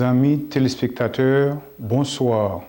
Amis téléspectateurs, bonsoir.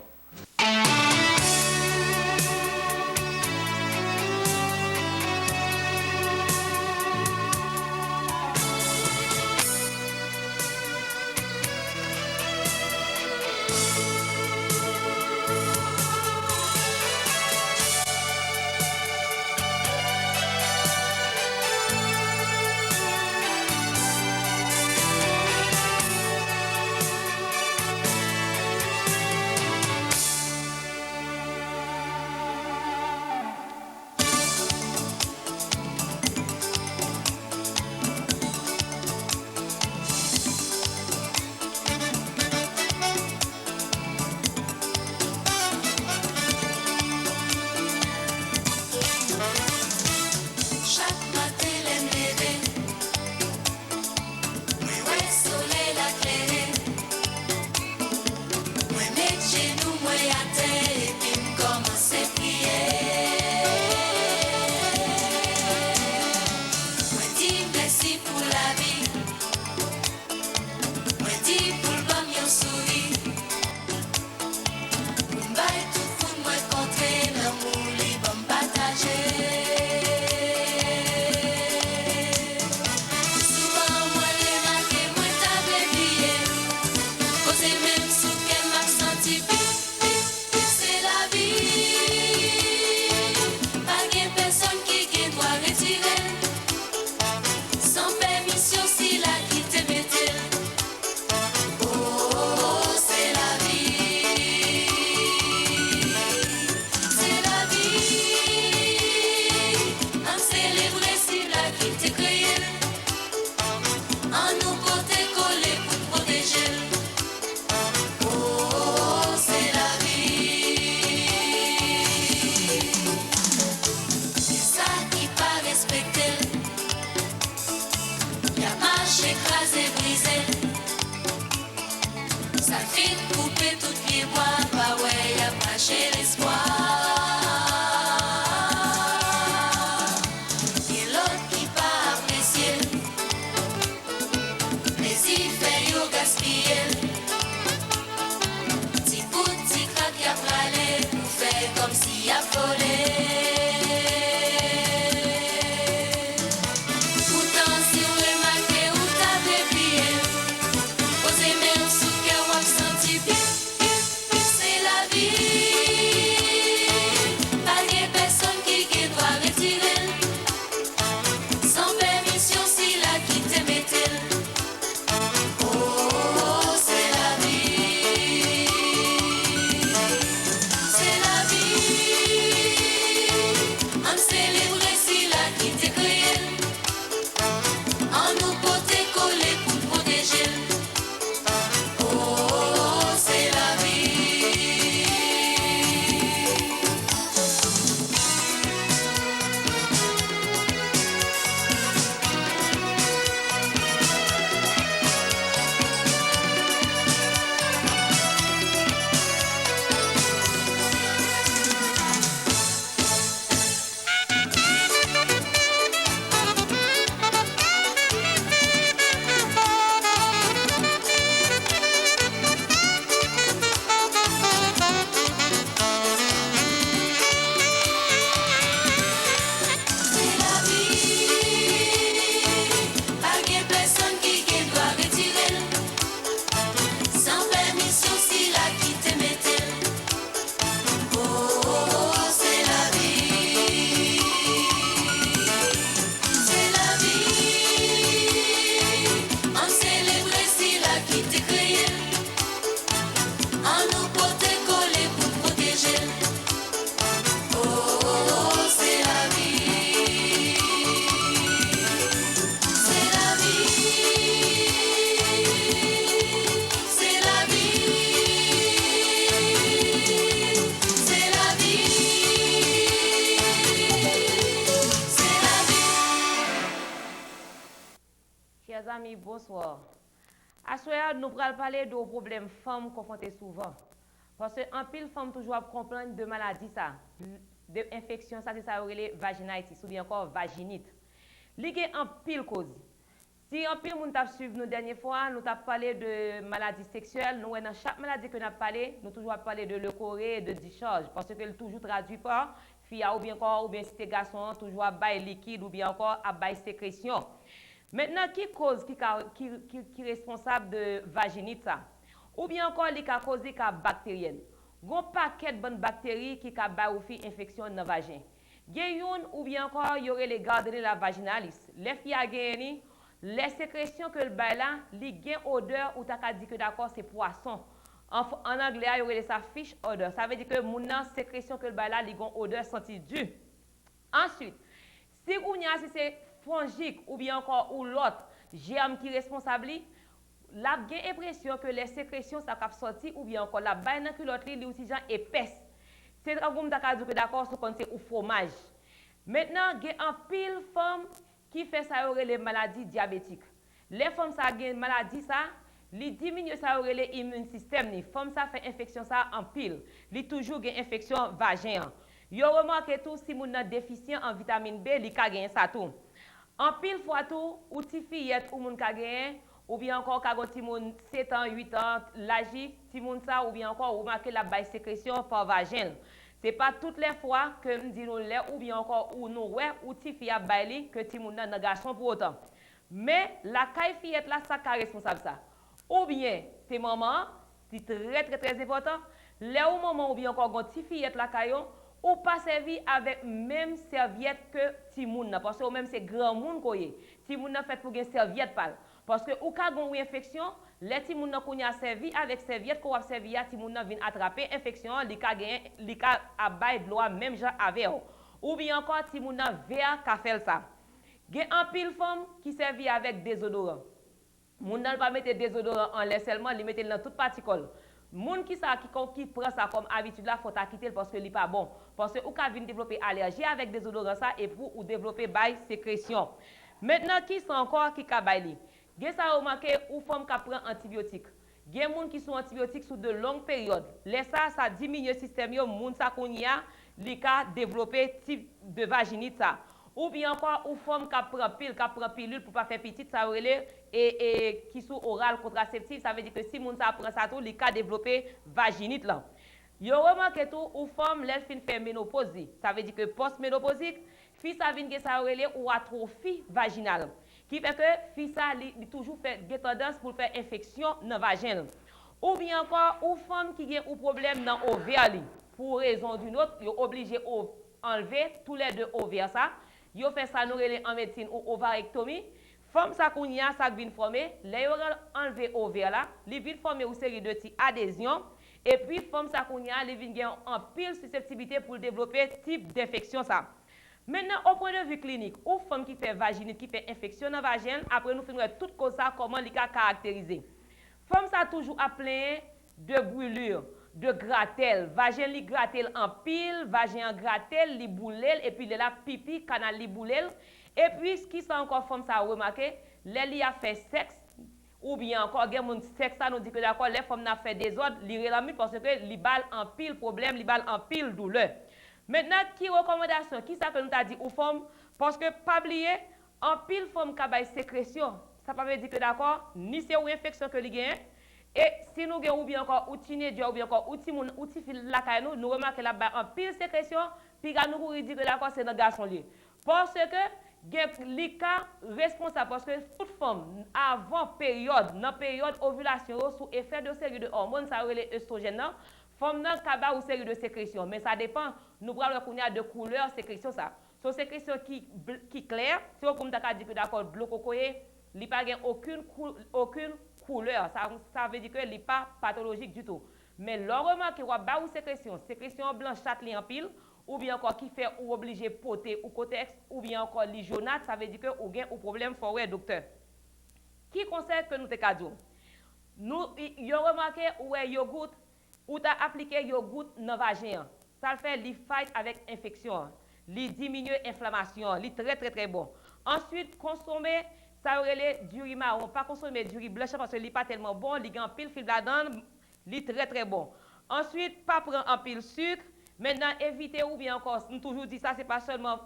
C'est la vie. amis, bonsoir. À ce soir, nous allons parler de problèmes femmes confrontées souvent. Parce qu'en pile, femmes toujours comprennent de maladies, de infections, ça c'est ça, vaginitis ou bien encore vaginite. Il y a en pile cause. Si en pile, nous avons suivi nous dernière fois, nous avons parlé de maladies sexuelles. Nous, dans chaque maladie que nous avons parlé, nous toujours parlé de leucorrhée et de discharge. Parce que toujours traduit par fille ou bien encore, ou bien si c'est garçon, toujours à bail liquide ou bien encore à bail sécrétion. Maintenant, qui cause, qui est responsable de vaginite ça? Ou bien encore, qui a causé la bactérienne. Il y a un paquet de bonnes bactéries qui a fait une infection dans le vagin. Il y a une ou bien encore, il y aurait les Gardnerella vaginalis. Les filles a gagné, les sécrétions que le bail là, il y a une odeur ou tu as dit que d'accord, c'est poisson. En anglais, il y aurait sa fish odor. Ça veut dire que mon sécrétion que le bail là, il y a une odeur sentie due. Ensuite, si c'est fongique ou bien encore ou l'autre germe qui est responsable, la bien impression que les sécrétions ça cap sorti ou bien encore la bain dans culotte li aussi genre épaisse. C'est comme d'accord sur quand c'est au fromage. Maintenant, il y a un pile femme qui fait ça les maladies diabétiques. Les femmes ça gagne maladie ça, li diminue ça les immune système ni. Femme ça fait infection ça en pile. Li toujours gagne infection vagin. Yo remarqué tout si moun nan déficient en vitamine B, li ka gagne ça tout. En pile fois tout, ou ti fillette ou moun ka gagne, ou bien encore ka gon ti moun 7 ans, 8 ans, l'âge, ti moun ça ou bien encore ou marqué la baille sécrétion par vagin. C'est pas toutes les fois que nous disons là ou bien encore ou nous ouais ou ti fille a baili que ti moun nan garçon pour autant. Mais la caille fillette là ça ka responsable ça. Ou bien tes maman, c'est très important. Là au moment ou bien encore gon ti fillette la caillon ou pas servi avec même serviette que ti moun parce que même c'est grand moun koye. Ti moun fait pour gen serviette pal. Parce que ou ka gon infection, les ti moun qu'on a servi avec serviette qu'on a servi ya ti moun vinn attraper infection, li ka abay de l'eau même gens avec ou bien encore ti moun vea ka faire ça. Gen en pile femme qui servi avec désodorant. Moun nan pas mettre désodorant en l'air seulement, li mette dans toute particule. Moun qui prend ça comme habitude là faut quitter parce que li pas bon parce que ou ka vinn développer allergie avec désodorant ça et pour ou développer bail sécrétion. Maintenant qui sont encore qui ka bail li. Gen ça remarqué ou femme ka prend antibiotiques. Gen moun qui sont antibiotiques sur de longues périodes. Les ça diminue le système yo moun ça qu'on y a li ka développer type de vaginite ça. Ou bien encore ou femme qui prend pilule pour pas faire petite ça relé et qui sous oral contraceptif ça veut dire que si moun ça prend ça tout li ka développer vaginite là. Yo remarqué tout ou femme l'elle fin faire ménopause ça veut dire que post-ménopausique fille ça vient que ça relé ou atrophie vaginale qui fait que fille ça li toujours fait tendance pour faire infection dans vagin. Ou bien encore ou femme qui a un problème dans ovaire pour raison d'une autre yo obligé enlever tous les deux ovaires ça. Yo fait ça nous en médecine ou ovarectomie. Femme ça qu'on y a ça vient former, les yo enlever ovaire là, li vient former une série de petites adhésions et puis femme ça qu'on y a, li vient en pile susceptibilité pour développer type d'infection ça. Maintenant au point de vue clinique, ou femme qui fait vaginite, qui fait infection dans vagin, après nous finirons toute cause ça comment li ka caractériser. Femme ça toujours appelé de brûlure, de gratelle, vagin li gratelle en pile, vagin en gratelle, li boulel et puis la pipi canal li boulel et puis ce qui sont encore femme ça remarqué, les li a fait sexe ou bien encore gen moun sexe ça nous dit que d'accord les femmes n'a fait des ordres, li relami parce que li bal en pile problème, li bal en pile douleur. Maintenant qui recommandation, qui ça que nous t'a dit ou femme parce que pas oublier en pile femme ka bay sécrétion, ça pas veut dire que d'accord ni c'est une infection que li gagne. Et si nous avons ou bien encore ou teenager ou bien encore ou ti fil la kay nous remarquons là en pile sécrétion puis nous pour dire que d'accord c'est dans garçon li. Parce que les cas responsable parce que toute femme avant période dans période ovulation sous effet de série de hormones ça relève œstrogène femme nan kaba ou série de sécrétion mais ça dépend nous prenons qu'on a de couleur sécrétion ça. So sécrétion qui claire, si on comme ta dit que d'accord de l'eau cocoyer, il pas aucune couleur, ça veut dire que n'est pas pathologique du tout. Mais le remarque qu'on a ou sécrétion blanchâtre en pile, ou bien encore qui fait ou obligé poter ou cotex, ou bien encore li jaunâtre, ça veut dire que ou gain ou problème forêt docteur. Qui conseille que nous te cadeau? Nous yo remarqué ou yogourt ou t'as appliqué yogourt dans vagin. Ça fait li fight avec infection, li diminue inflammation, li très bon. Ensuite consommer ça aurait du riz marron, pas consommer du riz blanc parce que n'est pas tellement bon, il y a un pile fil là-dedans, il est très très bon. Ensuite, pas prendre un pile sucre. Maintenant, éviter ou bien encore, nous toujours dit ça, c'est pas seulement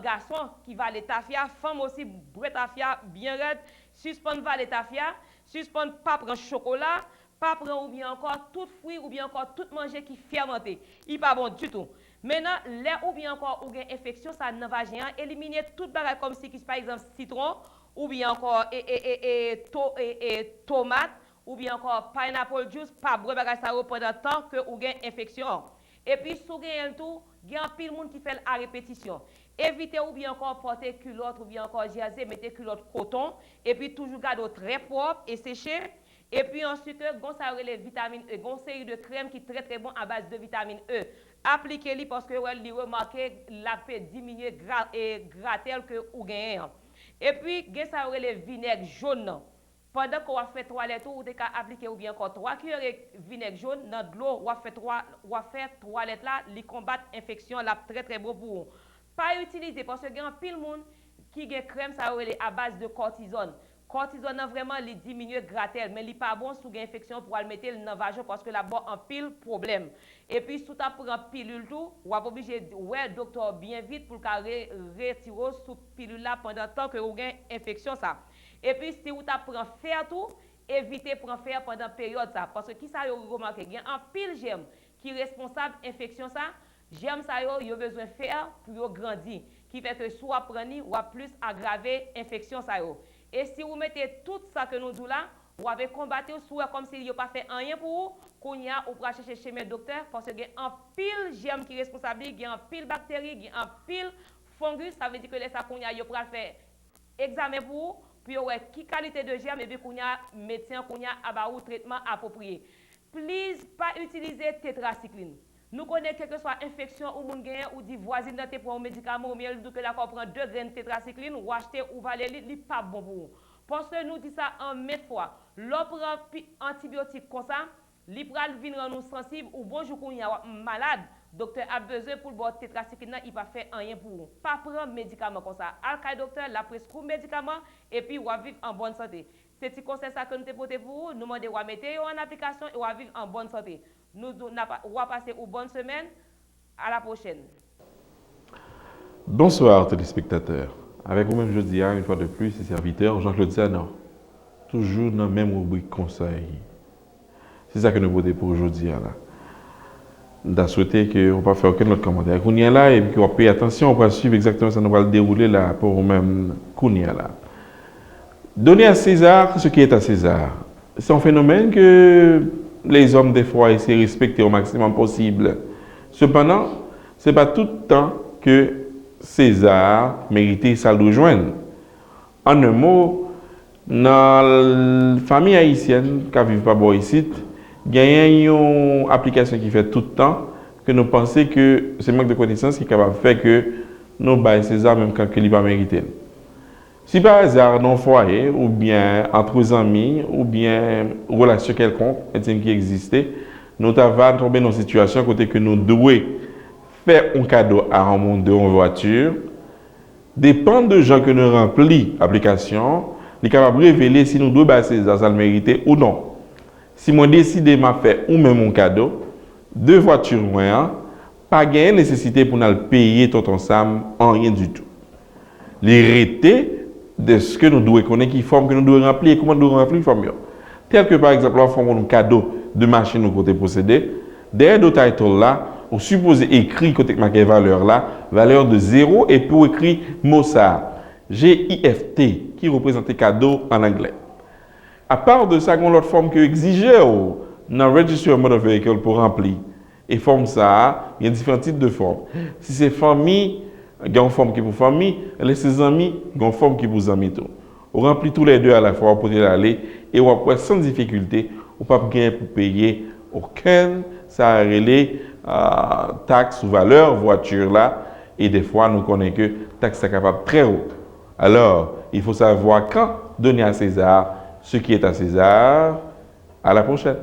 garçon qui va les tafia, femme aussi boire tafia bien raide, suspendre va les tafia, suspendre pas prendre chocolat, pas prendre ou bien encore tout fruit ou bien encore tout manger qui fermenté. Il pas bon du tout. Maintenant, l'air ou bien encore ou bien infection ça ne va rien, éliminer toute bagage comme si par exemple citron ou bien encore tomate ou bien encore pineapple juice pas boire bagage ça pendant temps que ou bien infection. Et puis, si vous avez tout, il y a un pile de monde qui fait à répétition. Évitez ou bien encore porter culotte ou bien encore jersey, mettez culotte coton. Et puis, toujours garder très propre et séché. Et puis ensuite, vous avez les vitamines E. Vous avez une série de crèmes qui sont très très bon à base de vitamine E. Appliquez-les parce que vous remarquez la peut diminuer et gratter que vous gagnez. Et puis, vous avez les vinaigres jaunes. Pendant qu'on va faire toilette, vous avez appliquer ou bien encore 3 cuillères de vinaigre jaune dans de l'eau, ou faire toilette là, les combattre l'infection là très très beau pour vous. Pas utiliser parce que il y a pile monde qui a crème ça à base de cortisone. Cortisone vraiment les diminue gratter mais il pas bon sous une infection pour le mettre dans le vagin parce que là bas un pile problème. Et puis sous ta prend pilule tout, ou pas obligé ouais docteur bien vite pour retirer sous pilule là pendant temps que vous avez infection ça. Et puis, si vous prenez fer tout, évitez de prendre fer pendant la période ça. Parce que qui ça vous remarqué, il y a un pile germe qui est responsable de l'infection ça. Germe ça yo, il a besoin de fer pour grandir, qui fait que soit prendre ou plus aggraver l'infection ça yo. Et si vous mettez tout ça que nous disons là, vous avez combattu soit comme s'il n'y a pas fait rien pour vous, qu'on y a ou pour chercher chez mes docteurs parce qu'il y a un pile germe qui est responsable, il y a un pile bactérie, il y a un pile fungus, ça veut dire que les ça qu'on y a, il pour faire examen pour vous. Puis ouais, qui qualité de germe et puis qu'on y a médecin qu'on y a abaou traitement approprié. Please pas utiliser tétracycline. Nous connaissons quelle que soit infection ou moun gagne ou dit voisine dans tes pour un médicament ou bien dit que là qu'on prend 2 graines de tétracycline ou acheter ou valer li pas bon pour vous. Parce que nous dit ça en mille fois. L'on prend antibiotique comme ça, li pral vin rend nous sensible ou bonjour qu'on y a malade. Docteur a besoin pour le tétracycline, il va faire rien pour vous. Pas prendre médicament comme ça. Al docteur la prescrit médicament et puis va vivre en bonne santé. C'est ce conseil ça que nous te porté pour vous. Nous demandons de mettre en application et va vivre en bonne santé. Nous va passer une bonne semaine. À la prochaine. Bonsoir téléspectateurs. Avec vous-même je dis une fois de plus, c'est serviteur Jean-Claude Zanon. Toujours dans la même rubrique conseil. C'est ça que nous votons pour aujourd'hui là. Nous souhaité qu'on ne va pas faire aucun autre commentaire. Qu'on y est là et qu'on va payer attention, on va suivre exactement ça, nous va le dérouler là pour vous-même qu'on y est là. Donner à César ce qui est à César. C'est un phénomène que les hommes des fois essaient de respecter au maximum possible. Cependant, ce n'est pas tout le temps que César méritait ça de joindre. En un mot, dans la famille haïtienne qui ne vit pas ici, il y a une application qui fait tout le temps que nous pensons que ce manque de connaissances qui est capable de faire que nous baillons César même quand il n'est pas mérité. Si par hasard dans le foyer, ou bien entre amis, ou bien relation quelconque qui existait, nous avons tombé dans une situation côté que nous devons faire un cadeau à un monde de voiture, dépend de gens que nous remplissons l'application, nous sommes capables de révéler si nous devons César ça le mériter ou non. Si moi décide de faire ou même un cadeau, 2 voitures moins, pas de nécessité pour nous payer tout ensemble en rien du tout. L'hérité de ce que nous devons connaître, qui forme que nous devons remplir, et comment nous devons remplir forme. Tel que par exemple, on forme un cadeau de machine au côté possédé, derrière le title là, on suppose écrit côté marqué valeur là, valeur de 0 et pour écrit mot ça, GIFT, qui représente cadeau en anglais. À part de ça, il y a une autre forme que exigeait dans le Register of Motor Vehicle pour remplir. Et forme ça, il y a différents types de formes. Si c'est famille, il y a une forme qui est pour famille, et ses amis, il y a une forme qui est pour amis. On remplit tous les deux à la fois, on peut aller, et on va sans difficulté, on ne peut pas gagner pour payer aucun taxe ou valeur voiture là, et des fois nous connaissons que taxe est capable très haut. Alors, il faut savoir quand donner à César ce qui est à César. À la prochaine.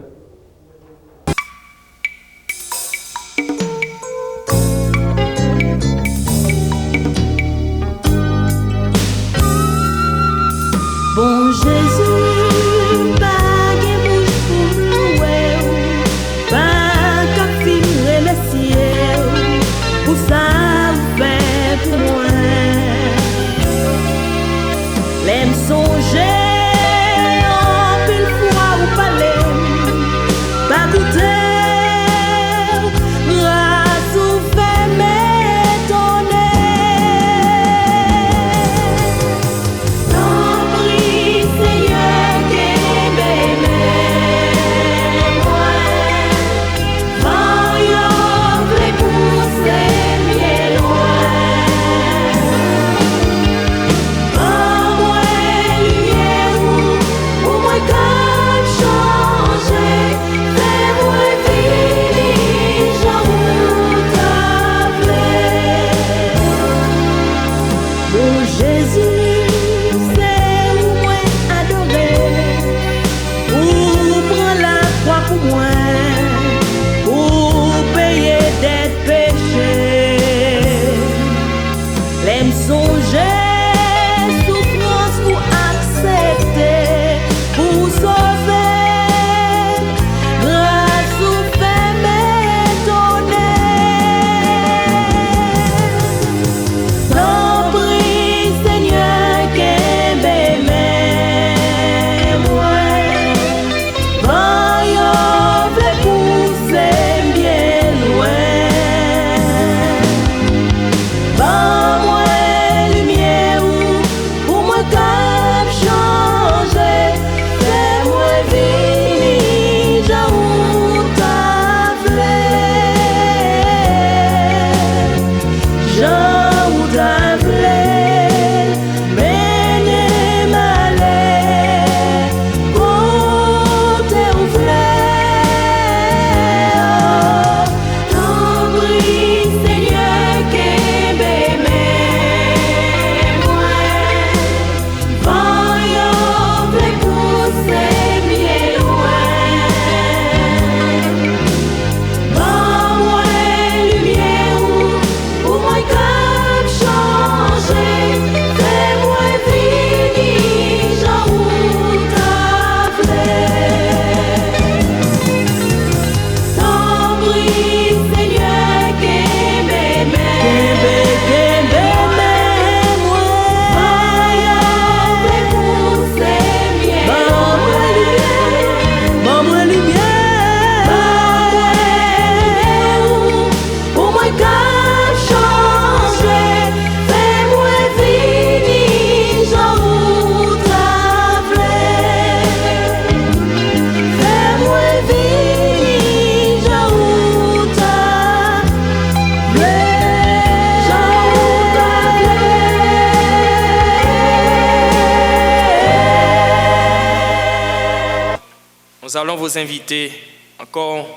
Nous allons vous inviter encore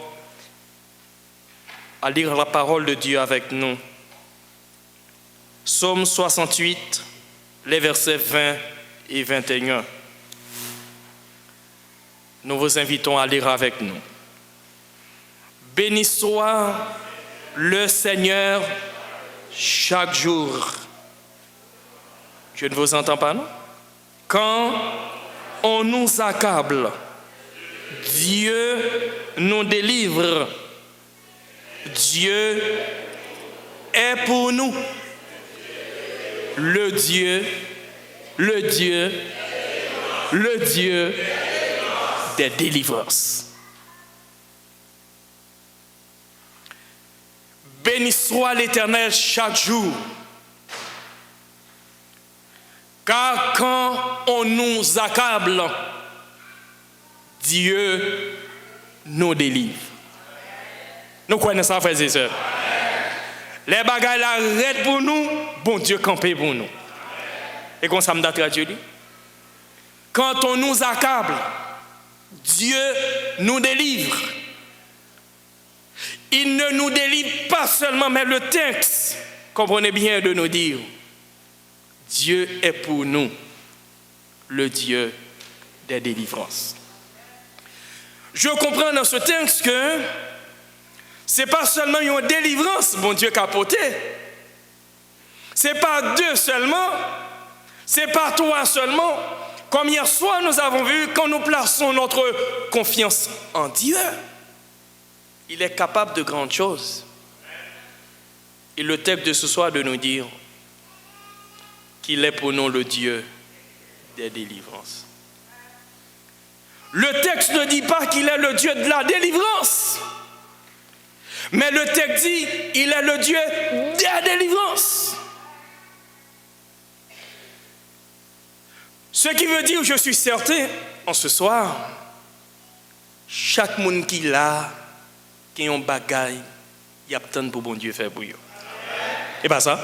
à lire la parole de Dieu avec nous. Psaume 68, les versets 20 et 21. Nous vous invitons à lire avec nous. Béni soit le Seigneur chaque jour. Je ne vous entends pas, non? Quand on nous accable, Dieu nous délivre. Dieu est pour nous le Dieu des délivrances. Béni soit l'Éternel chaque jour. Car quand on nous accable, Dieu nous délivre. Nous connaissons ça, frères et sœurs. Les bagailles arrêtent pour nous, bon Dieu campé pour nous. Et comme ça me traduit. Quand on nous accable, Dieu nous délivre. Il ne nous délivre pas seulement, mais le texte, comprenez bien de nous dire, Dieu est pour nous le Dieu des délivrances. Je comprends dans ce texte que ce n'est pas seulement une délivrance, bon Dieu capoté. Ce n'est pas deux seulement, ce n'est pas toi seulement. Comme hier soir, nous avons vu, quand nous plaçons notre confiance en Dieu, il est capable de grandes choses. Et le texte de ce soir de nous dire qu'il est pour nous le Dieu des délivrances. Le texte ne dit pas qu'il est le Dieu de la délivrance, mais le texte dit qu'il est le Dieu des délivrances. Ce qui veut dire, je suis certain, en ce soir, chaque monde qui l'a, qui a un bagaille, il y a tant pour bon Dieu faire pour eux. Et pas ça?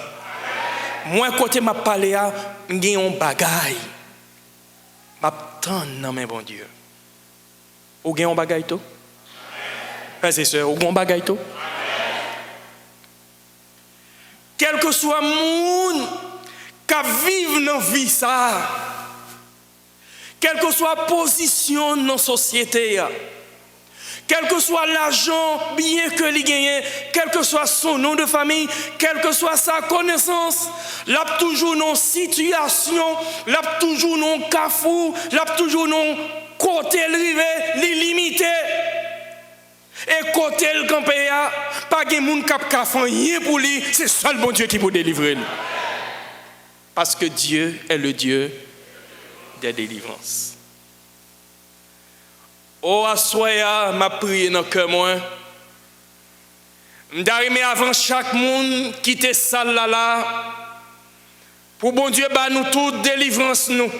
Moi, côté ma parlé à, j'ai un bagaille. M'attend non mais bon Dieu. Ou gen un bagaille tout? Frères et sœurs, ou gen un bagaille tout? Quel que soit le monde qui vit dans la vie, ça, quelle que soit la position dans la société, quel que soit l'argent bien que l'il gagne, quel que soit son nom de famille, quelle que soit sa connaissance, là toujours dans situation, là toujours dans cafou, là toujours dans côté rivé, limité. Et côté le campé, pas de monde qui a fait rien pour lui, c'est seul bon Dieu qui peut délivrer. Parce que Dieu est le Dieu des délivrances. Oh, Assoya m'a prié dans le cœur, moi. M'darrimer avant chaque monde qui était sale là. Pour bon Dieu, bah nous toute délivrance, nous.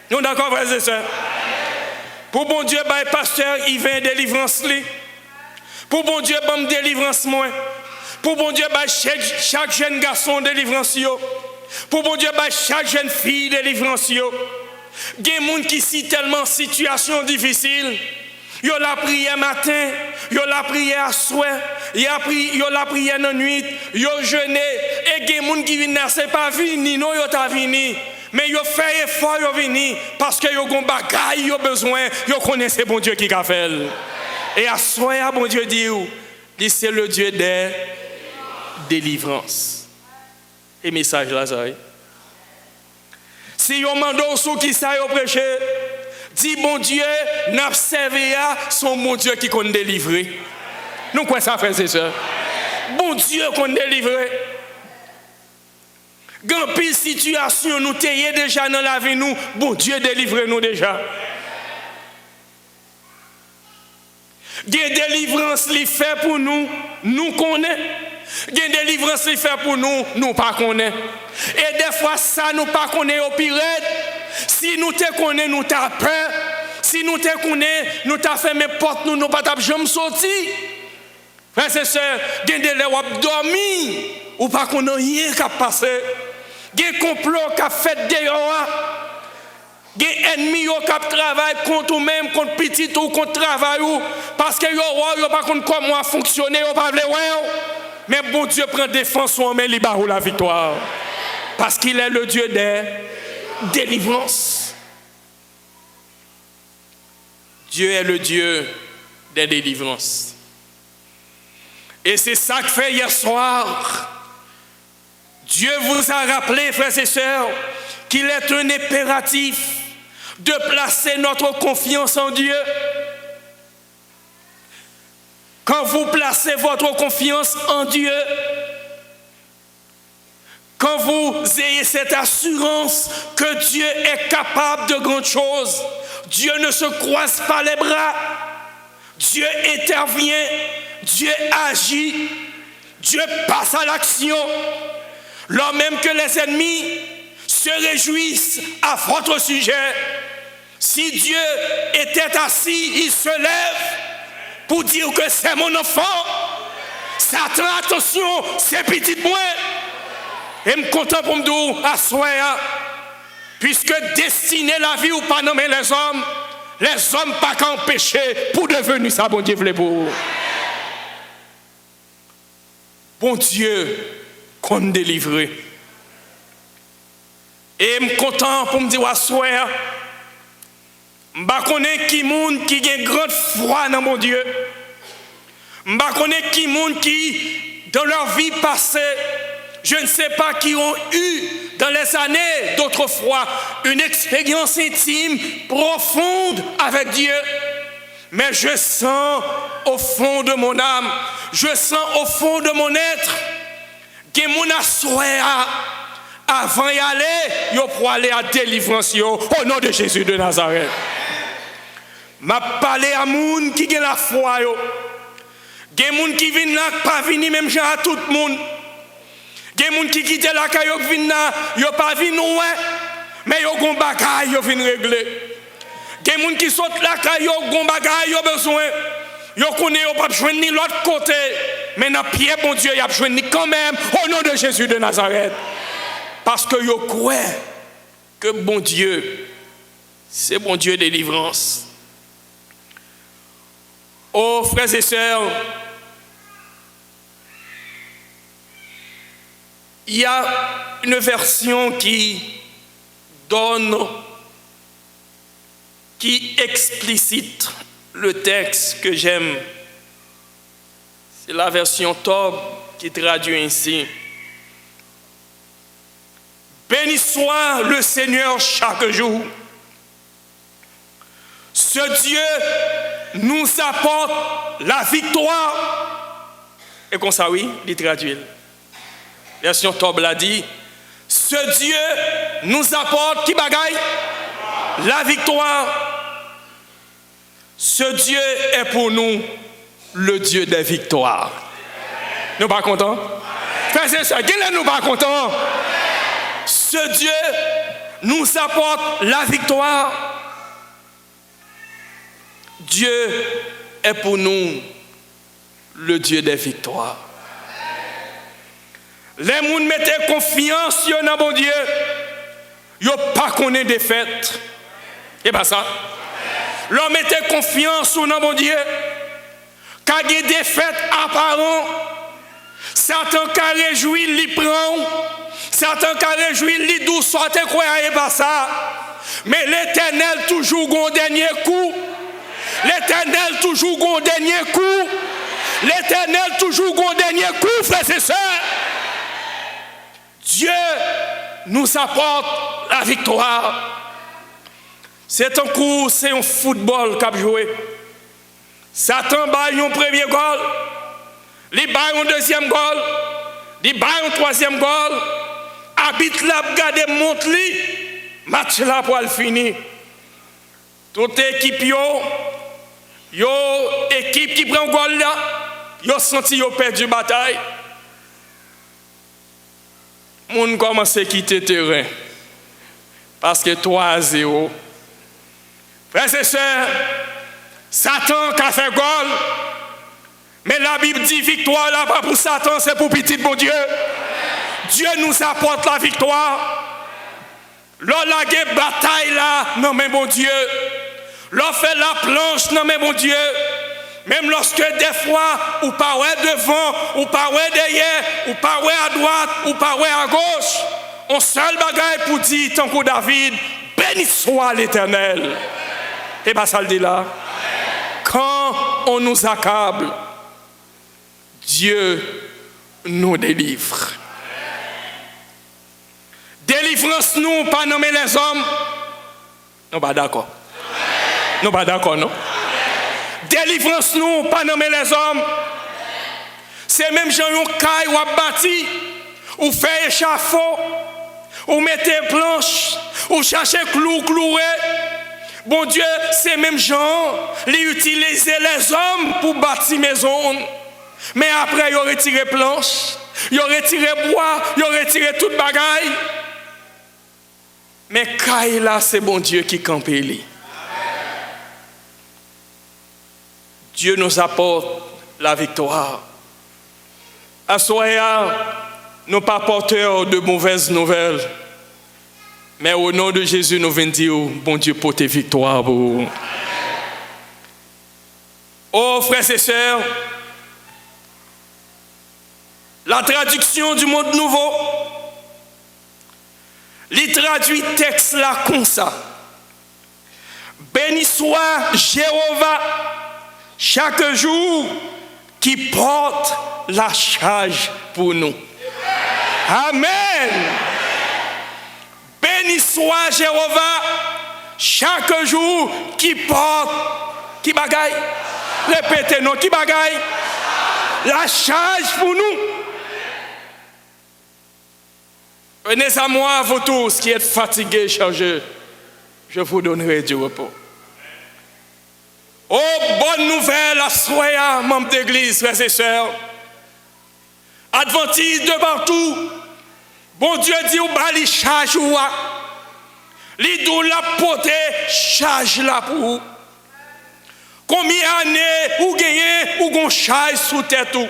Nous d'accord, frères et sœurs? Pour bon Dieu, bah pasteur, il vient délivrance, lui. Pour bon Dieu, bah délivrance, moi. Pour bon Dieu, bah chaque jeune garçon délivrance, yo. Pour bon Dieu, bah chaque jeune fille délivrance, yo. Il y a des gens qui sont tellement en situation difficile. Ils ont la prière matin, ils ont la prière à soir, ils ont la prière dans la nuit, ils ont jeûné. Et il y a des gens qui viennent, ce n'est pas fini, non, ils ont fini. Mais ils ont fait effort, ils ont venu parce qu'ils ont des bagages, ils ont besoin, ils connaissent bon Dieu qui a fait. Et à soir, bon Dieu dit, c'est le Dieu des délivrances. Et message là, ça. Si yon mando sou qui sa yo prêcher, dit bon Dieu, n'a servi à son bon Dieu qui qu'on délivrer. Nous quoi ça frères et sœurs? Bon Dieu qu'on délivrer. Grand pile situation nous tayé déjà dans la vie nous, bon Dieu délivre nous déjà. Gen délivrance li fait pour nous, nous connaît. Gen délivrance li fait pour nous, nous pas connaît. Et des fois ça nous pas connaît au pire. Si nous te connaît, nous t'a peur. Si nous te connaît, nous t'a fermé porte, nous pas t'a jamais sorti. Frères et sœurs, gen des lè ou dormi ou pas connaît rien qui a passé. Gen complot qui a fait dehors. Gen ennemi yo k'ap travail contre ou même contre petit ou contre travail ou parce que yo pas contre comment fonctionner, yo pas vle ouais. Mais bon Dieu prend défense en main, li ba ou la victoire. Parce qu'il est le Dieu des délivrances. Dieu est le Dieu des délivrances. Et c'est ça que fait hier soir. Dieu vous a rappelé, frères et sœurs, qu'il est un impératif de placer notre confiance en Dieu. Quand vous placez votre confiance en Dieu, quand vous ayez cette assurance que Dieu est capable de grandes choses, Dieu ne se croise pas les bras, Dieu intervient, Dieu agit, Dieu passe à l'action, lors même que les ennemis se réjouissent à votre sujet. Si Dieu était assis, il se lève pour dire que c'est mon enfant. Satan, attention, c'est petit moins. Et me content pour me dire, assoya, puisque destiner la vie ou pas nommer les hommes pas qu'à empêcher pour devenir ça, bon Dieu, voulez pour. Bon Dieu, qu'on délivre. Et me content pour me dire, assoya, m'ba connaît qui monde qui a grande foi dans mon Dieu. M'ba connaît qui monde qui dans leur vie passée, je ne sais pas qui ont eu dans les années d'autrefois une expérience intime profonde avec Dieu. Mais je sens au fond de mon âme, je sens au fond de mon être que mon assoya avant d'y aller, yo pour aller à délivrance yo, au nom de Jésus de Nazareth. M'a parlé à moun qui a la foi yo. Gen moun qui vinn là pas venir même gens à tout le monde. Gen moun qui quitte la caillou vinn là, yo pas vinn ouais, mais yo gon bagay yo vinn régler. Gen moun qui saute la caillou gon bagay yo besoin. Yo connaît yo pas joindre ni l'autre côté, mais dans pied bon Dieu y a joindre quand même au nom de Jésus de Nazareth. Parce que yo croit que bon Dieu c'est bon Dieu de délivrance. Oh frères et sœurs, il y a une version qui explicite le texte que j'aime. C'est la version Tob qui traduit ainsi. Béni soit le Seigneur chaque jour. Ce Dieu nous apporte la victoire. Et comme ça, oui, il traduit. Version Tob l'a dit. Ce Dieu nous apporte qui bagaille? La victoire. Ce Dieu est pour nous le Dieu des victoires. Nous pas contents? Frères et sœurs, qui est nous pas contents? Ce Dieu nous apporte la victoire. Dieu est pour nous le Dieu des victoires. Les gens mettent confiance dans bon Dieu. Ils n'ont pas connu défaite. Et pas ça. Ils mettent confiance dans bon Dieu. Quand il y a des défaites apparentes, Satan qui réjouit, il prend. Satan qui réjouit, il douce, soit croyant et pas ça. Mais l'Éternel toujours un dernier coup. L'Éternel toujours un dernier coup. L'Éternel toujours un dernier coup, frères et sœurs. Dieu nous apporte la victoire. C'est un coup, c'est un football qu'a joué. Satan bat un premier goal, il bat un deuxième goal, il bat un troisième goal. Arbitre l'a regardé monte li, match là pour le finir. Toute équipe yo équipe qui prend goal là, yo senti yo perdu bataille. Moun commence à quitter le terrain. Parce que 3-0. Frères et sœurs, Satan qui a fait goal. Mais la Bible dit victoire là pas pour Satan, c'est pour petit bon Dieu. Dieu nous apporte la victoire. L'on la bataille là, non mais bon Dieu. L'on fait la planche, non mais bon Dieu. Même lorsque des fois, ou pas ouais devant, ou pas ouais derrière, ou pas ouais à droite, ou pas ouais à gauche, on seul bagaille pour dire, tant que David, béni soit l'Éternel. Et pas ça le dit là. Quand on nous accable, Dieu nous délivre. Délivrance nous, pas nommer les hommes. Non, pas d'accord. Non, pas d'accord, non. Délivrance nous, pas nommer les hommes. C'est même gens yon caille ou bâti, ou fait échafaud, ou mettez planche, ou chercher cloué. Bon Dieu, c'est même gens, ils utilisent les hommes pour bâtir maison. Mais après, ils ont retiré planche, ils ont retiré bois, ils ont retiré toute bagaille. Mais caille là, c'est bon Dieu qui campe lui. Dieu nous apporte la victoire. À soir, nous pas porteurs de mauvaises nouvelles. Mais au nom de Jésus, nous venons dire, bon Dieu, porte victoire pour vous. Oh, frères et sœurs, la traduction du Monde Nouveau, il traduit texte là comme ça. Béni soit Jéhovah chaque jour qui porte la charge pour nous. Amen. Béni soit Jéhovah chaque jour qui porte, qui bagaille. Répétez non, qui bagaille. La charge pour nous. Venez à moi, vous tous qui êtes fatigués, chargés. Je vous donnerai du repos. Oh, bonne nouvelle à soya, membres d'église, frères et sœurs. Adventistes de partout. Bon Dieu dit ou bali charge ou a. Li dou la pote charge la pour. Combien d'années ou gagné ou gon charge sous tête ou.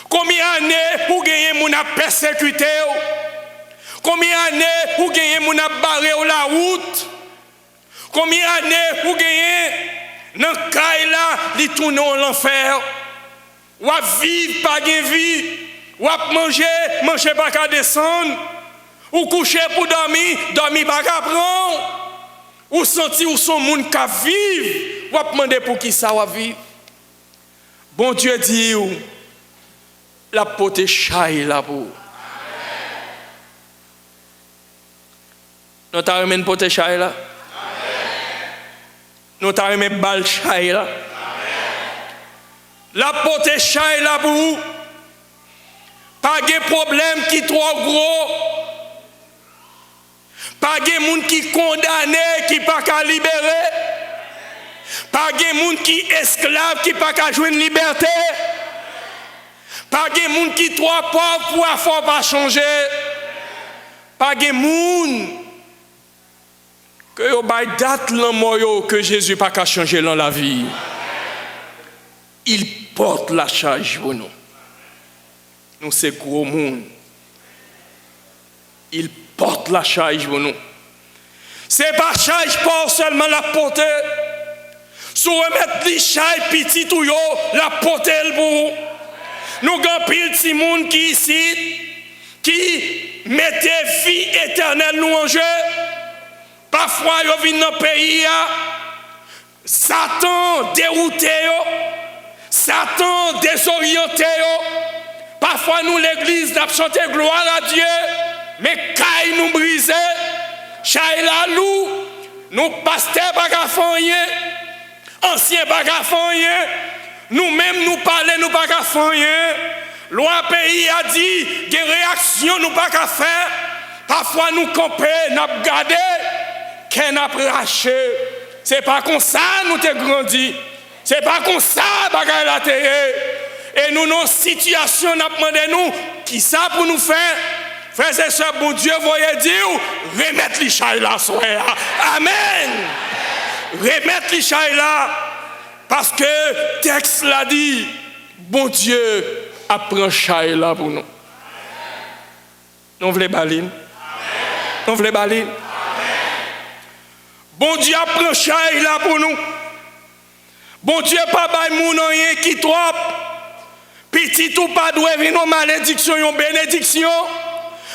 Combien d'années ou gagné moun a persécuté ou. Combien d'années ou gagné moun a barré ou la route. Combien d'années ou gagné dans caille là li tourne en l'enfer. Ou à vivre pas gen vie. Ou à manger pas qu'à descendre. Ou coucher pour dormir pas qu'à prendre. Ou sentir ou son monde qu'à vivre. Ou à demander pour qui ça va vivre. Bon Dieu dit ou la pote chaille là pour. Nous t'avons une pote chaille là. Nous t'avons une balle chaille là. La pote chaille là pour. Pas de problème qui trop gros. Pas de monde qui condamné qui pas qu'à libérer. Pas de monde qui esclave qui pas qu'à jouer une liberté. Pas de monde qui trop pauvre pour avoir pas changer. Pas de monde que yo bay date l'amour que Jésus pas qu'à changer dans la vie. Il porte la charge pour nous. Nous c'est gros monde. Il porte la charge pour nous. C'est pas charge pour seulement la porter. Si vous remettez les charges petit ou yo, la porter pour vous. Nous avons pile de monde qui ici, qui mettait vie éternelle nous en jeu. Parfois, ils viennent dans le pays, Satan dérouté, Satan désorienté. Parfois, nous, l'église, nous chantons gloire à Dieu, mais caille nous brisé, chaille la loup, nous pasteurs bagafoyens, anciens bagafoyens, nous-mêmes nous parlons, nous bagafoyens. Loi pays a dit, des réactions nous pas qu'à faire. Parfois, nous camper, nous garder, qu'on a raché. C'est pas comme ça nous t'es grandi. C'est pas comme ça bagaille la terre. Et nous, nos situations, nous demandé nous, qui ça pour nous faire? Frères et sœurs, bon Dieu, voyez dire, remettre les chailles là, soir. Amen. Remettre les chailles là. Parce que le texte l'a dit, bon Dieu, apprend chaille là pour nous. Nous voulons baline. On veut balayer. Bon Dieu a pris chaille là pour nous. Bon Dieu pas bail moun rien qui trop. Petit ou pas doit venir une malédiction, une bénédiction.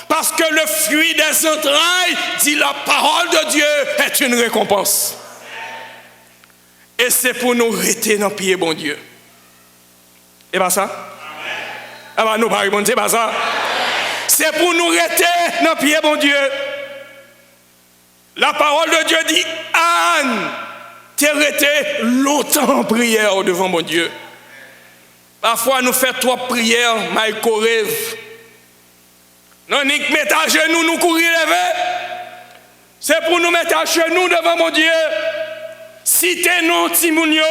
Parce que le fruit des entrailles, dit la parole de Dieu, est une récompense. Et c'est pour nous rester dans le pied, bon Dieu. Et pas ça? Ah bah nous pas répondre, c'est pas ça? C'est pour nous rester dans le pied, bon Dieu. La parole de Dieu dit, Anne, t'es resté longtemps en prière devant mon Dieu. Parfois nous faisons trois prières, Maïko rêve. Non, ni mettre à genoux, nous courir lever. C'est pour nous mettre à genoux devant mon Dieu. Si t'es non Timounio,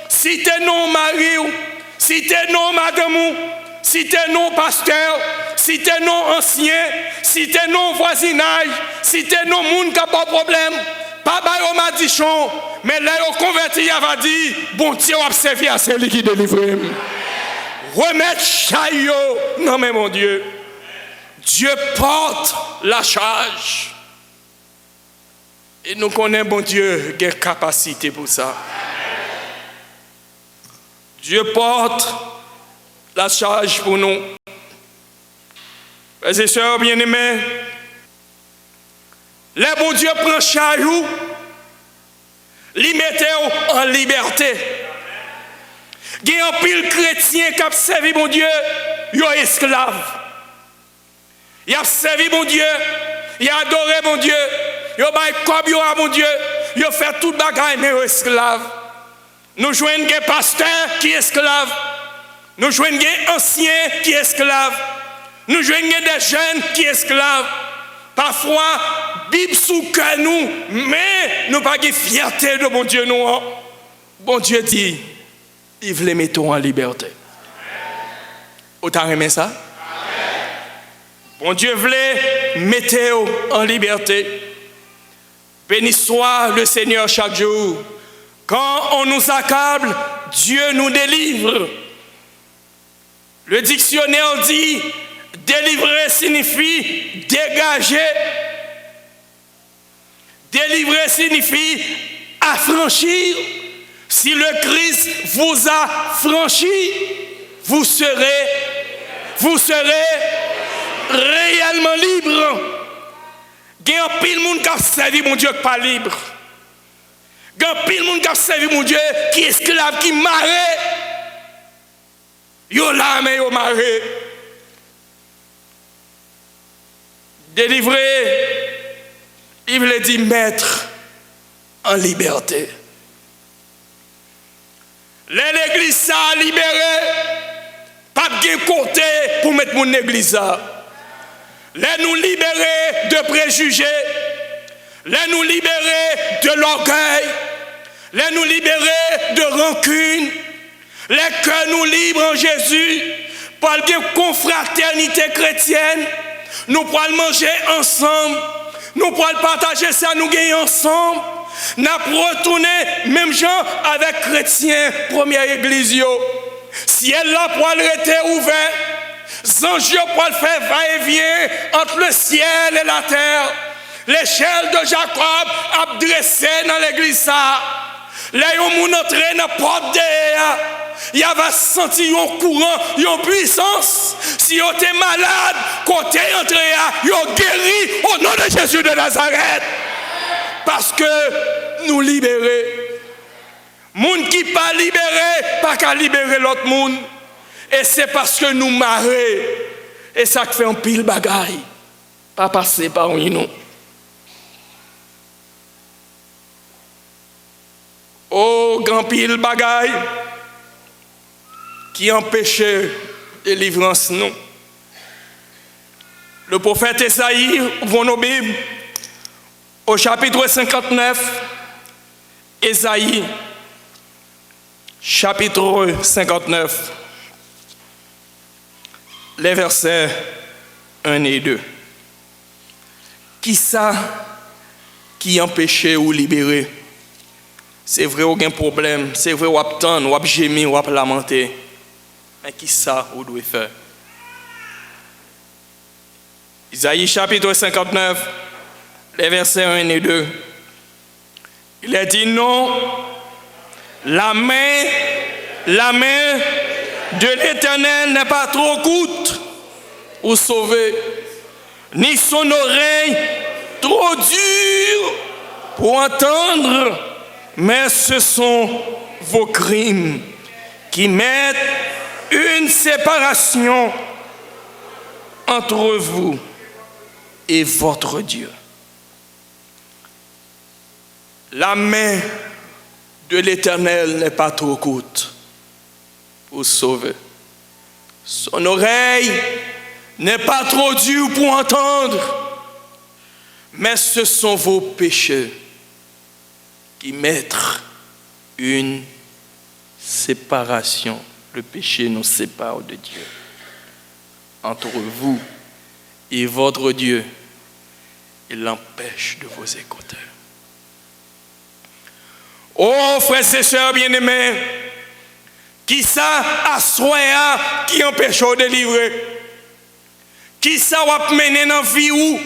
si t'es non Marie, si t'es non Madame, si t'es non pasteur, si t'es non ancien, si t'es non voisinage, si t'es non monde qui n'a pas de problème, pas bail au madichon, mais là au converti, il va dire, bon Dieu, observer à celui qui délivre. Remettre chaillot, non mais mon Dieu. Dieu porte la charge. Et nous connaissons, bon Dieu, qui a capacité pour ça. Dieu porte la charge pour nous. Frères et sœurs bien-aimés, le bon Dieu prend charge, il met en liberté. Il y a un pile chrétien qui a servi mon Dieu, il est esclave. Il a servi mon Dieu, il a adoré mon Dieu, il a baillé comme mon Dieu, il a fait tout bagaille, mais il est esclave. Nous jouons des pasteurs qui sont esclaves. Nous jouons des anciens qui sont esclaves. Nous jouons des jeunes qui sont esclaves. Parfois, Bible sous que nous, mais nous n'avons pas de fierté de mon Dieu. Nous. Bon Dieu dit, il veut les mettre en liberté. Vous avez aimé ça? Bon Dieu voulait mettre en liberté. Béni soit le Seigneur chaque jour. Quand on nous accable, Dieu nous délivre. Le dictionnaire dit, délivrer signifie dégager. Délivrer signifie affranchir. Si le Christ vous a franchi, vous serez réellement libre. Il y a un pile monde qui a servi mon Dieu qui n'est pas libre. Il y a un pile monde qui a servi mon Dieu qui est esclave, qui est maré. Yo là, mais yo maré. Délivrer, il veut dire mettre en liberté. L'église a libéré, pas de côté pour mettre mon église. Les nous libérer de préjugés, les nous libérer de l'orgueil, les nous libérer de rancune, les cœurs nous libres en Jésus, pour la confraternité chrétienne, nous pourrons manger ensemble, nous pourrons partager ça, nous gagner ensemble, nous retourner même gens avec chrétiens, première église. Si elle là pour rester ouvert, anges pour le faire va-et-vient entre le ciel et la terre. L'échelle de Jacob a dressé dans l'église. Là, on entre dans la porte derrière. Il va sentir un courant, une puissance. Si on est malade, côté entré, il guéri au nom de Jésus de Nazareth. Parce que nous libérer. Moun qui pas libéré, pas qu'à libérer l'autre monde. Et c'est parce que nous marrons. Et ça fait un pile bagaille. Pas passer par nous. Oh, grand pile bagaille qui empêchait délivrance nous. Le prophète Esaïe, ouvre nos Bibles, au chapitre 59, Esaïe, chapitre 59, les versets 1 et 2. Qui ça qui empêchait ou libérer? C'est vrai, aucun problème. C'est vrai, ou attendre, ou gémir, ou lamenter. Mais qui ça vous devez faire? Isaïe chapitre 59, les versets 1 et 2. Il a dit non, la main de l'Éternel n'est pas trop courte pour sauver, ni son oreille trop dure pour entendre, mais ce sont vos crimes qui mettent une séparation entre vous et votre Dieu. La main de l'Éternel n'est pas trop courte pour sauver. Son oreille n'est pas trop dure pour entendre, mais ce sont vos péchés qui mettent une séparation. Le péché nous sépare de Dieu. Entre vous et votre Dieu, il l'empêche de vous écouter. Oh, frères et sœurs bien-aimés, qui ça assoya qui empêche de délivrer? Qui ça va mener dans la vie ou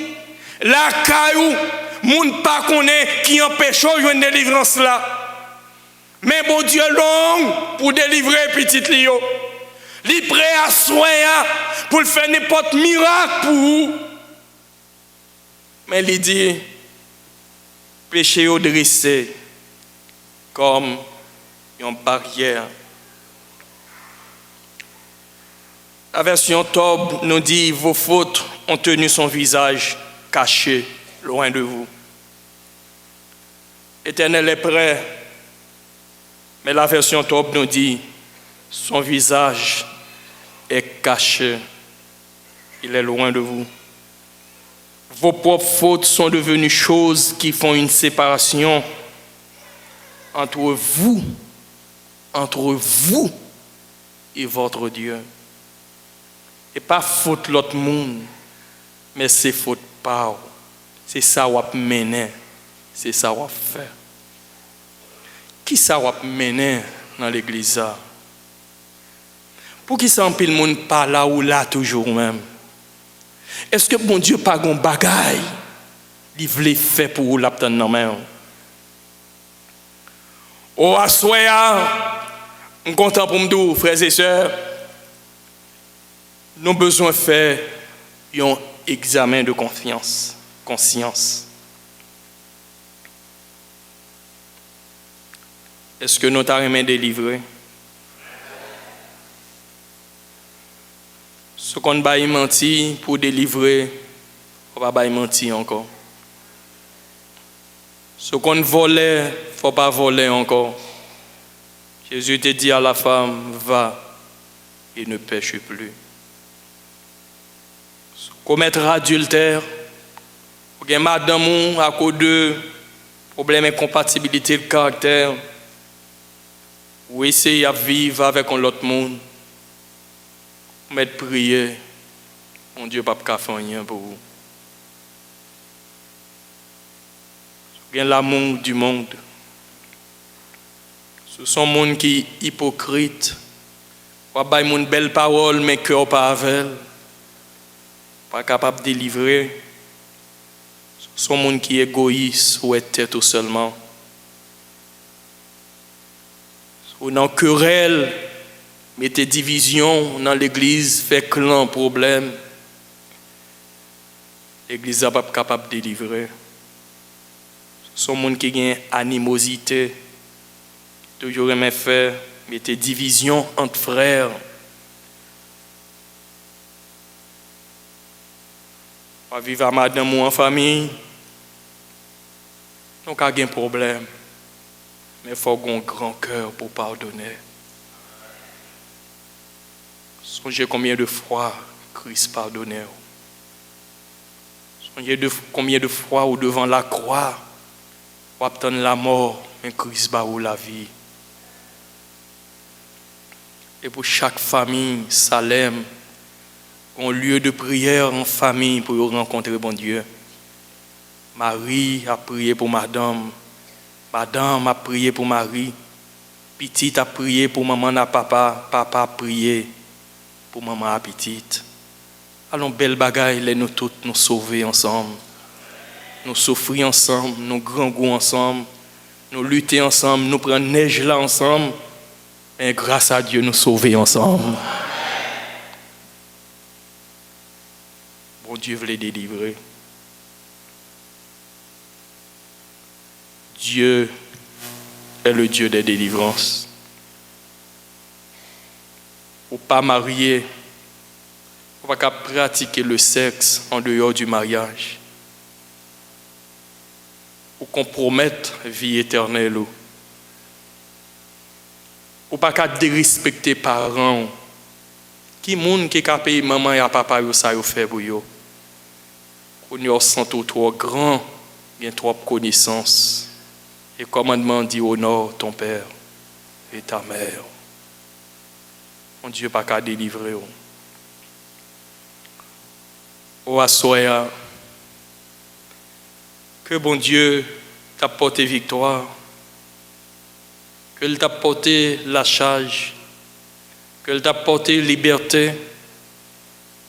la caillou, moun pas connaît qui empêche de jouer une délivrance là? Mais bon Dieu long pour délivrer petit Lio. Il prêt à soigner pour faire n'importe miracle pour vous. Mais il dit, péché au dressé comme une barrière. La version Tob nous dit, vos fautes ont tenu son visage caché loin de vous. L'Éternel est prêt, mais la version Tob nous dit, son visage est caché, il est loin de vous. Vos propres fautes sont devenues choses qui font une séparation entre vous et votre Dieu. Et pas faute l'autre monde, mais c'est faute pas. C'est ça qu'on mener, c'est ça qu'on fait. Qui ça qu'on mener dans l'église? Pour qui ça en pile monde pas là ou là toujours même? Est-ce que bon Dieu pas gon bagaille il voulait faire pour l'aptendre dans main? Oh assoya, on content pour me dire frères et sœurs, nous avons besoin de faire un examen de conscience. Est-ce que nous t'avons délivré? Ce qu'on va mentir pour délivrer, on va pas mentir encore. Ce qu'on volait, il ne faut pas voler encore. Jésus te dit à la femme, va et ne pêche plus. Commettre adultère, ou bien madame à cause de problème d'incompatibilité de caractère, ou essayer de vivre avec l'autre monde, mettre prier, mon Dieu pas faire rien pour vous. Bien l'amour du monde. Ce sont des gens qui sont hypocrites. Pas une belle parole, mais cœur pas avec. Pas capable de délivrer. Ce sont des gens qui sont égoïstes ou tête tout seulement. Ou dans querelle, mettez division dans l'église, fait clan problème. L'église n'est pas capable de délivrer. Ce sont des gens qui ont une animosité, toujours aimé faire, mettez division entre frères. On va vivre à madame ou en famille, donc il y a un problème. Mais il faut avoir un grand cœur pour pardonner. Songez combien de fois Christ pardonnait. Songez combien de fois ou devant la croix, ou obtenir la mort, mais Christ bat la vie. Et pour chaque famille, Salem, un lieu de prière en famille pour rencontrer bon Dieu. Marie a prié pour madame. Madame a prié pour Marie. Petite a prié pour maman et papa. Papa a prié pour maman et petite. Allons, belle bagaille, nous toutes nous sauver ensemble. nous souffrir ensemble, nous grand goût ensemble, nous lutter ensemble, nous prendre neige là ensemble, et grâce à Dieu, nous sauver ensemble. Bon Dieu veut les délivrer. Dieu est le Dieu des délivrances. Ou pas marier, on va pratiquer le sexe en dehors du mariage. Ou compromettre vie éternelle. Ou pas qu'à dérespecter parents. Qui monde qui a payé maman et papa ça yo fait pour yo. On y sent trop grand, il y a trop de connaissances. Et commandement dit honore ton père et ta mère. Mon Dieu pas qu'à délivrer. Oh assoya. Que bon Dieu t'a porté victoire, qu'il t'a porté la charge, qu'il t'a porté liberté,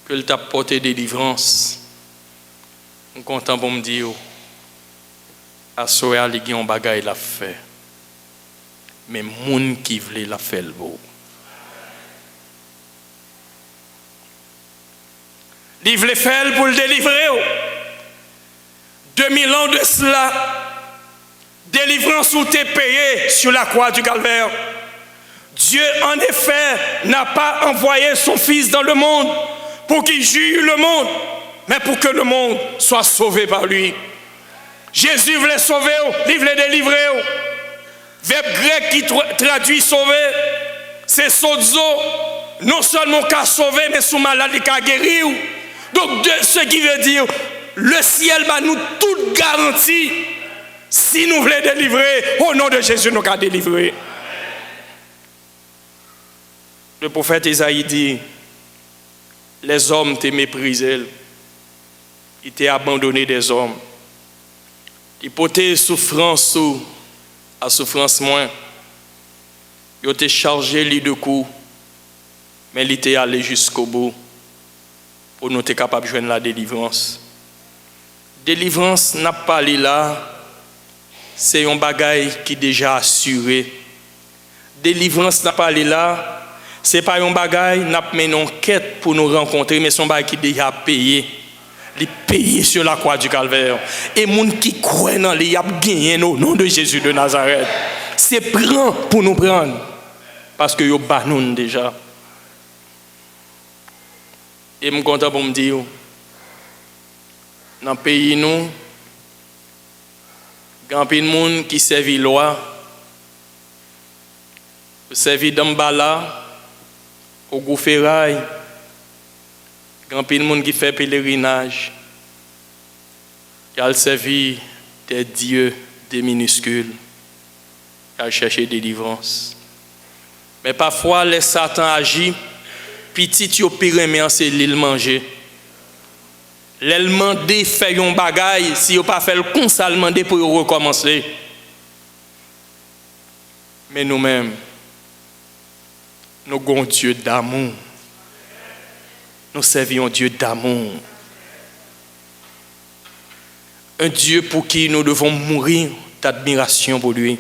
qu'il t'a porté délivrance. Je suis content pour me dire, à Soya, il y a un bagage l'a fait. Mais moun qui voulait la faire le beau. Il voulait faire pour le délivrer. 2000 ans de cela, délivrance ou t'es payé sur la croix du calvaire. Dieu, en effet, n'a pas envoyé son Fils dans le monde pour qu'il juge le monde, mais pour que le monde soit sauvé par lui. Jésus voulait sauver, il voulait délivrer. Verbe grec qui traduit sauver, c'est sozo, non seulement qu'à sauver, mais sous maladie qu'à guérir. Donc, ce qui veut dire, le ciel va nous toute garantie. Si nous voulons délivrer, au nom de Jésus, nous allons délivrer. Le prophète Isaïe dit, les hommes t'ont méprisé, ils t'ont abandonné des hommes. Ils portaient souffrance à souffrance moins. Ils t'ont chargé les de coups, mais ils t'ont allé jusqu'au bout pour nous être capables de joindre la délivrance. Délivrance n'a pas là, c'est un bagage qui est déjà assuré. Délivrance n'a pas là, c'est pas un bagage n'a pas une enquête pour nous rencontrer, mais c'est un bagage qui est déjà payé. Il est payé sur la croix du calvaire. Et les gens qui croient dans lui, ils ont gagné au nom de Jésus de Nazareth. C'est prend pour nous prendre. Parce que ils ont nous déjà. Et je suis content pour me dire, dans le pays, nous, il y a plein de monde qui servent la loi, qui servent d'Ambala, au Goufferail. Il y a plein de monde qui fait pèlerinage, qui a servi des dieux, des minuscules, qui a cherché délivrance. Mais parfois, les Satan agit, petit yo pire mais c'est l'île manger. L'elle mandé fait un bagaille, si yo pas fait le consal mandé pour recommencer. Mais nous-mêmes, nous avons un Dieu d'amour. Nous servons un Dieu d'amour. Un Dieu pour qui nous devons mourir d'admiration pour lui.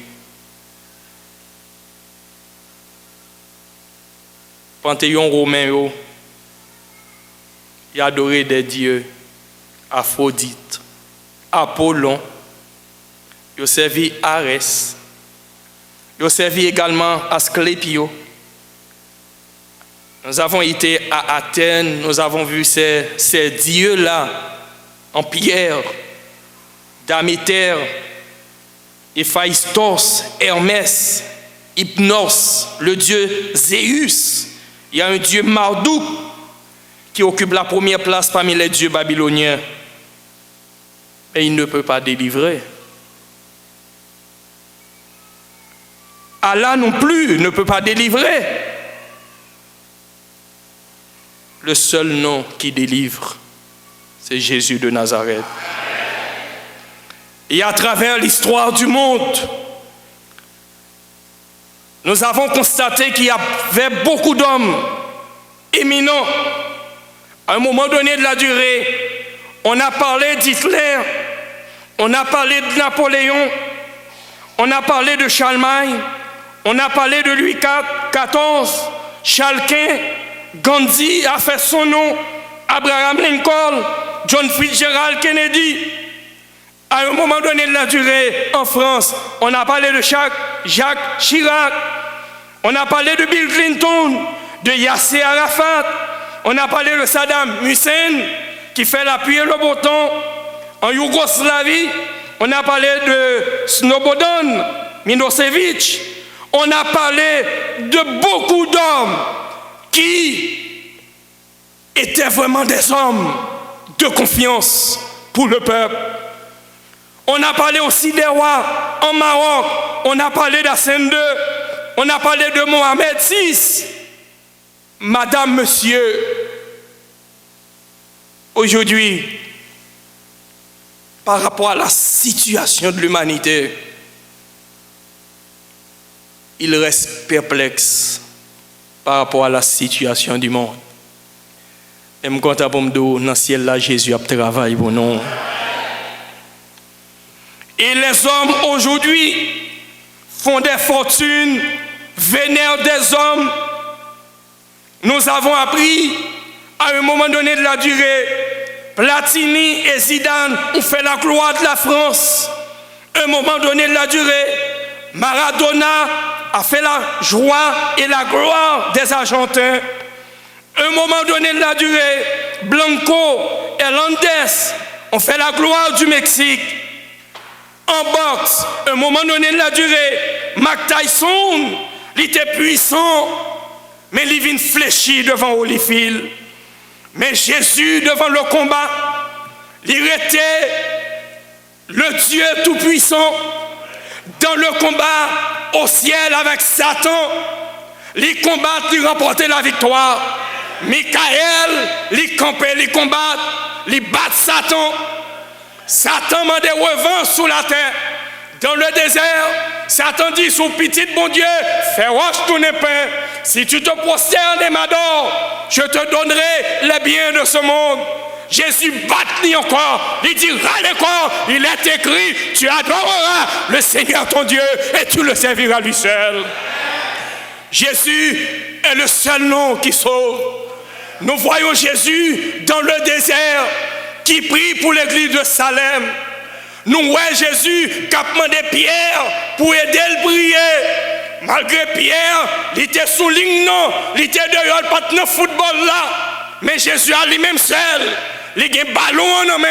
Panthéon romain, il a adoré des dieux, Aphrodite, Apollon, il a servi Arès, il a servi également Asclépio. Nous avons été à Athènes, nous avons vu ces dieux-là en pierre, Déméter, Héphaïstos, Hermès, Hypnos, le dieu Zéus. Il y a un dieu Marduk qui occupe la première place parmi les dieux babyloniens. Et il ne peut pas délivrer. Allah non plus ne peut pas délivrer. Le seul nom qui délivre, c'est Jésus de Nazareth. Et à travers l'histoire du monde, nous avons constaté qu'il y avait beaucoup d'hommes éminents. À un moment donné de la durée, on a parlé d'Hitler, On a parlé de Napoléon, on a parlé de Charlemagne, on a parlé de Louis XIV, Charles Quint, Gandhi a fait son nom, Abraham Lincoln, John Fitzgerald Kennedy. À un moment donné de la durée, en France, on a parlé de Jacques Chirac, on a parlé de Bill Clinton, de Yasser Arafat, on a parlé de Saddam Hussein, qui fait l'appui et le bouton. En Yougoslavie, on a parlé de Slobodan Milosevic. On a parlé de beaucoup d'hommes qui étaient vraiment des hommes de confiance pour le peuple. On a parlé aussi des rois en Maroc. On a parlé d'Hassan II. On a parlé de Mohamed VI. Madame, monsieur, aujourd'hui, par rapport à la situation de l'humanité, il reste perplexe par rapport à la situation du monde. Et je suis content pour me dire, dans le ciel là, Jésus a travaillé pour nous. Et les hommes aujourd'hui font des fortunes, vénèrent des hommes. Nous avons appris à un moment donné de la durée, Platini et Zidane ont fait la gloire de la France. À un moment donné de la durée, Maradona a fait la joie et la gloire des Argentins. À un moment donné de la durée, Blanco et Hernandez ont fait la gloire du Mexique. En boxe, à un moment donné de la durée, Mike Tyson, il était puissant, mais il vient fléchir devant Holyfield. Mais Jésus, devant le combat, il était le Dieu Tout-Puissant. Dans le combat au ciel avec Satan, il combat, il remportait la victoire. Michael, il campait, il combat, il bat Satan. Satan m'a des revanches sous la terre. Dans le désert, Satan dit sous petit bon Dieu, fais roche ton épée. Si tu te prosternes et m'adores, je te donnerai les biens de ce monde. Jésus bat-lui encore, il dit râle encore, il est écrit, tu adoreras le Seigneur ton Dieu et tu le serviras lui seul. Jésus est le seul nom qui sauve. Nous voyons Jésus dans le désert qui prie pour l'église de Salem. Nous voyons Jésus qui a demandé Pierre pour aider le prier. Malgré Pierre, il était sous ligne, non, il était dehors, pas de football là. Mais Jésus a lui-même seul, il a un ballon en main,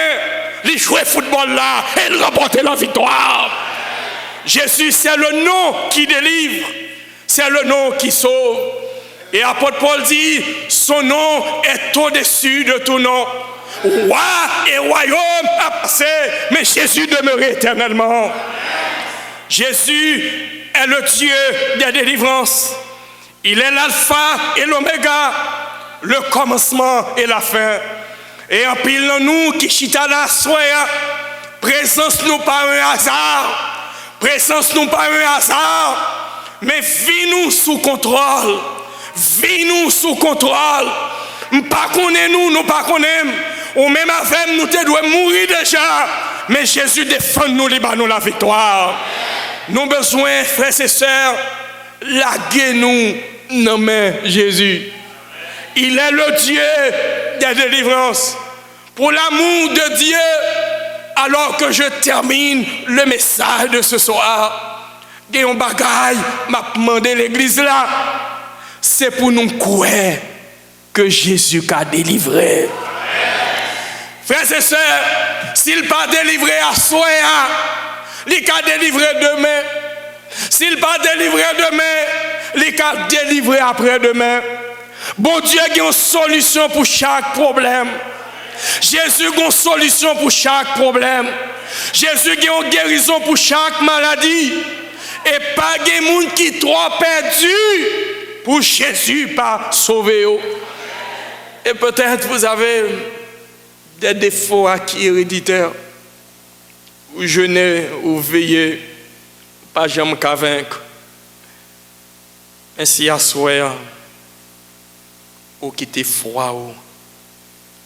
il jouait football là et il remportait la victoire. Jésus, c'est le nom qui délivre, c'est le nom qui sauve. Et l'apôtre Paul dit, son nom est au-dessus de tout nom. Roi et royaume a passé, mais Jésus demeurait éternellement. Jésus est le Dieu des délivrances. Il est l'alpha et l'oméga, le commencement et la fin. Et en pile nous qui chita la soya, présence nous par un hasard, présence nous par un hasard, mais vis nous sous contrôle, vis nous sous contrôle. Pas connaît nous pas connaît, ou même avec nous te doit mourir déjà, mais Jésus défend nous, nous la victoire. Nous avons besoin, frères et sœurs, laguez-nous nommé Jésus. Il est le Dieu des délivrances. Pour l'amour de Dieu, alors que je termine le message de ce soir, il y a un bagage m'a demandé l'église là, c'est pour nous croire que Jésus a délivré. Frères et sœurs, s'il pas délivré à soi, il a délivré demain. S'il pas délivré demain, il a délivré après-demain. Bon Dieu a une solution pour chaque problème. Jésus a une solution pour chaque problème. Jésus a une guérison pour chaque maladie. Et pas de monde qui trop perdu pour Jésus pas sauver. Et peut-être vous avez des défauts acquis héréditaires. Ou jeûner ou veiller, pas jamais qu'à vaincre. Ainsi à soi, ou quitter froid ou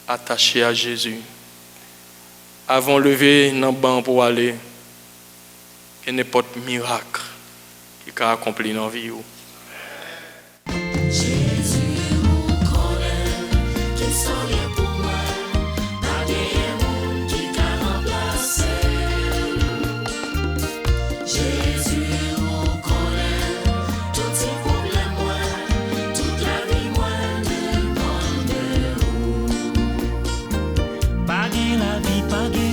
attaché à Jésus. avant de lever dans le banc pour aller, que n'importe miracle qui a accompli dans la vie.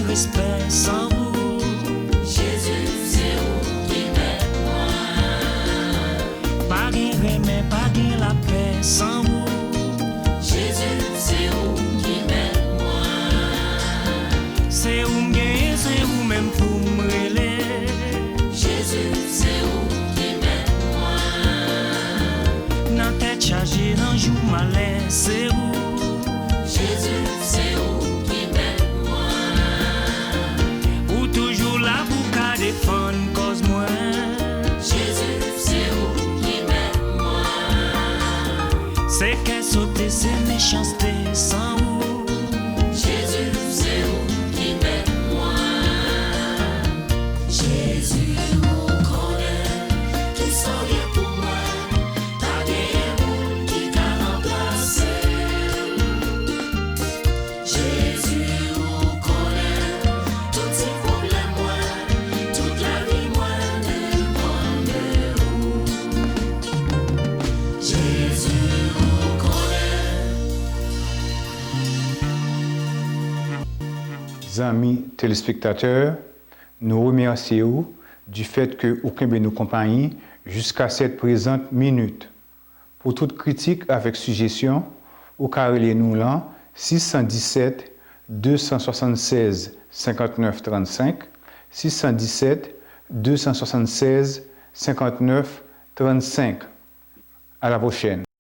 Respect sans vous, Jésus, c'est vous qui m'aide moi. Pas de remède, pas de la paix sans vous, Jésus, c'est vous qui m'aide moi. C'est vous m'gagner, c'est vous même pour me relayer. Jésus, c'est vous qui m'aide moi. Dans tête chargée, dans jour malaise, c'est vous, Jésus, c'est vous. Défendre cause moi, Jésus, c'est vous qui m'aide moi. C'est qu'elle saute, c'est méchanceté sans vous, Jésus, c'est vous qui m'aide moi. Jésus, vous connaît, qui sont liés pour moi, pas des monde qui t'a remplacé. Jésus, vous connaît, tous ces problèmes moi. Amis téléspectateurs, nous remercions du fait que vous avez nous compagnie jusqu'à cette présente minute. Pour toute critique avec suggestion, vous carrelez nous là 617 276 59 35 617 276 59 35. À la prochaine.